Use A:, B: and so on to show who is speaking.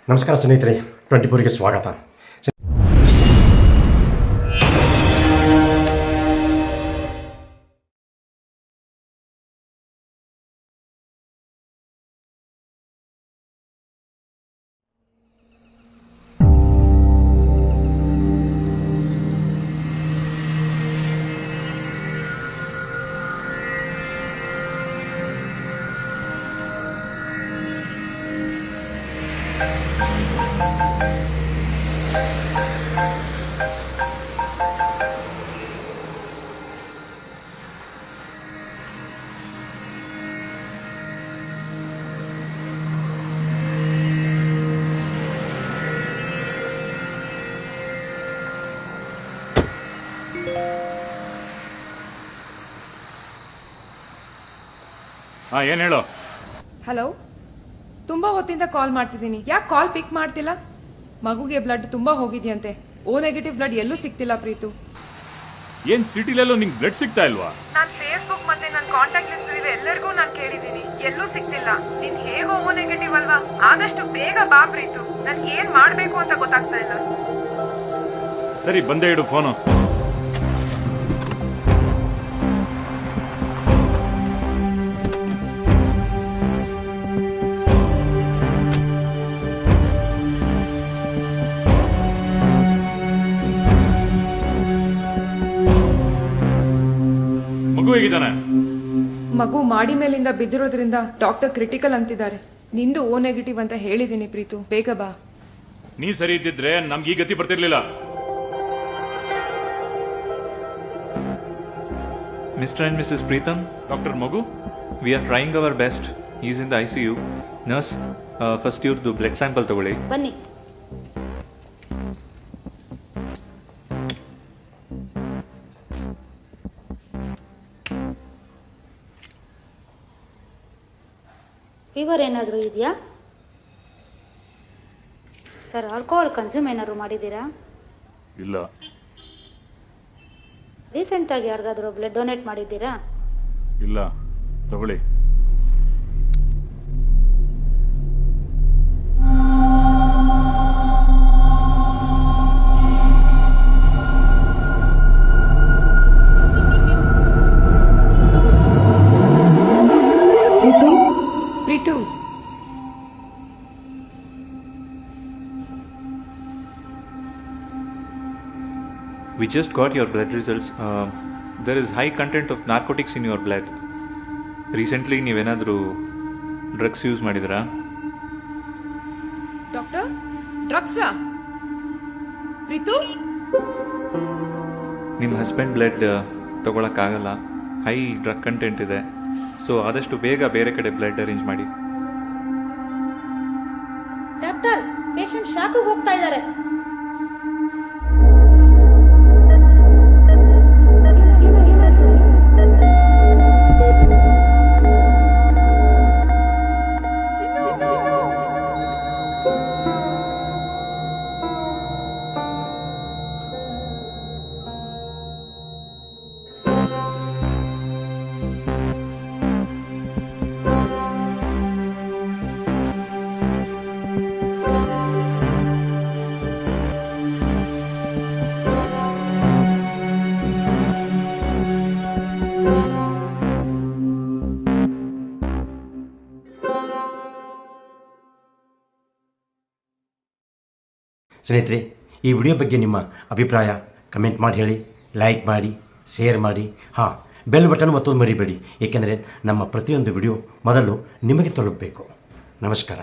A: ನಮಸ್ಕಾರ ಸ್ನೇಹಿತರೆ, 24ಗೆ ಸ್ವಾಗತ.
B: ಏನು ಹೇಳು.
C: ಹಲೋ, ತುಂಬ ಹೊತ್ತಿಂದ ಕಾಲ್ ಮಾಡ್ತಿದ್ದೀನಿ, ಯಾಕೆ ಕಾಲ್ ಪಿಕ್ ಮಾಡ್ತಿಲ್ಲ? ಮಗುಗೆ ಬ್ಲಡ್ ತುಂಬಾ ಹೋಗಿದ್ಯಂತೆ. ಓ ನೆಗೆಟಿವ್ ಬ್ಲಡ್ ಎಲ್ಲೂ ಸಿಗ್ತಿಲ್ಲ ಪ್ರೀತು.
B: ಏನ್ ಸಿಟಿಲೆಲ್ಲೂ ನಿಂಗೆ ಬ್ಲಡ್ ಸಿಗ್ತಾ ಇಲ್ವಾ?
C: ನಾನು ಫೇಸ್ಬುಕ್ ಮತ್ತೆ ನನ್ನ ಕಾಂಟ್ಯಾಕ್ಟ್ ಲಿಸ್ಟ್ ಇದೆ ಎಲ್ಲರಿಗೂ ನಾನು ಕೇಳಿದ್ದೀನಿ, ಎಲ್ಲೂ ಸಿಗ್ತಿಲ್ಲ. ನೀನ್ ಹೇಗೋ ಓ ನೆಗೆಟಿವ್ ಅಲ್ವಾ, ಆದಷ್ಟು ಬೇಗ ಬಾ ಪ್ರೀತು. ನನ್ಗೆ ಏನ್ ಮಾಡ್ಬೇಕು ಅಂತ ಗೊತ್ತಾಗ್ತಾ ಇಲ್ಲ.
B: ಸರಿ, ಬಂದೇ ಇಡು ಫೋನು. ಮಗು ಹೇಗಿದ್ದಾನೆ?
C: ಮಗು ಮಾಡಿ ಮೇಲಿಂದ ಬಿದ್ದಿರೋದ್ರಿಂದ ಡಾಕ್ಟರ್ ಕ್ರಿಟಿಕಲ್ ಅಂತಿದ್ದಾರೆ. ನಿಂದು ಓ ನೆಗೆಟಿವ್ ಅಂತ ಹೇಳಿದೀನಿ ಪ್ರೀತು, ಬೇಗ ಬಾ.
B: ನೀ ಸರಿ ಇದ್ದಿದ್ರೆ ನಮ್ಗೆ ಈ ಗತಿ ಬರ್ತಿರ್ಲಿಲ್ಲ.
D: Mr. and Mrs. Preetham,
B: doctor, ಮಗು
D: we are trying our best. He is in the ICU. Nurse, first ಇವ್ರದ್ದು ಬ್ಲಡ್ ಸ್ಯಾಂಪಲ್ ತಗೊಳ್ಳಿ.
E: ಬನ್ನಿ. ಫೀವರ್ ಏನಾದರೂ ಇದೆಯಾ ಸರ್? ಆಲ್ಕೋಹಾಲ್ ಕನ್ಸ್ಯೂಮ್ ಏನಾದರೂ ಮಾಡಿದ್ದೀರಾ?
B: ಇಲ್ಲ.
E: ರೀಸೆಂಟಾಗಿ ಯಾರಿಗಾದರೂ ಬ್ಲಡ್ ಡೊನೇಟ್ ಮಾಡಿದ್ದೀರಾ?
B: ಇಲ್ಲ. ತಗೊಳ್ಳಿ.
C: Preethu,
D: We just got your blood results. There is high content of narcotics in your blood. Recently ನೀವೇನಾದರೂ ಡ್ರಗ್ಸ್ ಯೂಸ್ ಮಾಡಿದ್ರಾ?
C: ಡಾಕ್ಟರ್, ಡ್ರಗ್ಸಾ? ಪ್ರೀತು,
D: ನಿಮ್ಮ ಹಸ್ಬೆಂಡ್ ಬ್ಲಡ್ ತಗೊಳಕ್ಕಾಗಲ್ಲ, ಹೈ ಡ್ರಗ್ ಕಂಟೆಂಟ್ ಇದೆ. ಸೊ ಆದಷ್ಟು ಬೇಗ ಬೇರೆ ಕಡೆ ಬ್ಲಡ್ ಅರೇಂಜ್ ಮಾಡಿ.
E: ಡಾಕ್ಟರ್, ಪೇಷಂಟ್ ಶಾಕಿಗೆ ಹೋಗ್ತಾ ಇದ್ದಾರೆ.
A: ಸ್ನೇಹಿತರೆ, ಈ ವಿಡಿಯೋ ಬಗ್ಗೆ ನಿಮ್ಮ ಅಭಿಪ್ರಾಯ ಕಮೆಂಟ್ ಮಾಡಿ ಹೇಳಿ, ಲೈಕ್ ಮಾಡಿ, ಶೇರ್ ಮಾಡಿ. ಬೆಲ್ ಬಟನ್ ಒತ್ತೋದು ಮರಿಬೇಡಿ, ಏಕೆಂದರೆ ನಮ್ಮ ಪ್ರತಿಯೊಂದು ವಿಡಿಯೋ ಮೊದಲು ನಿಮಗೆ ತಲುಪಬೇಕು. ನಮಸ್ಕಾರ.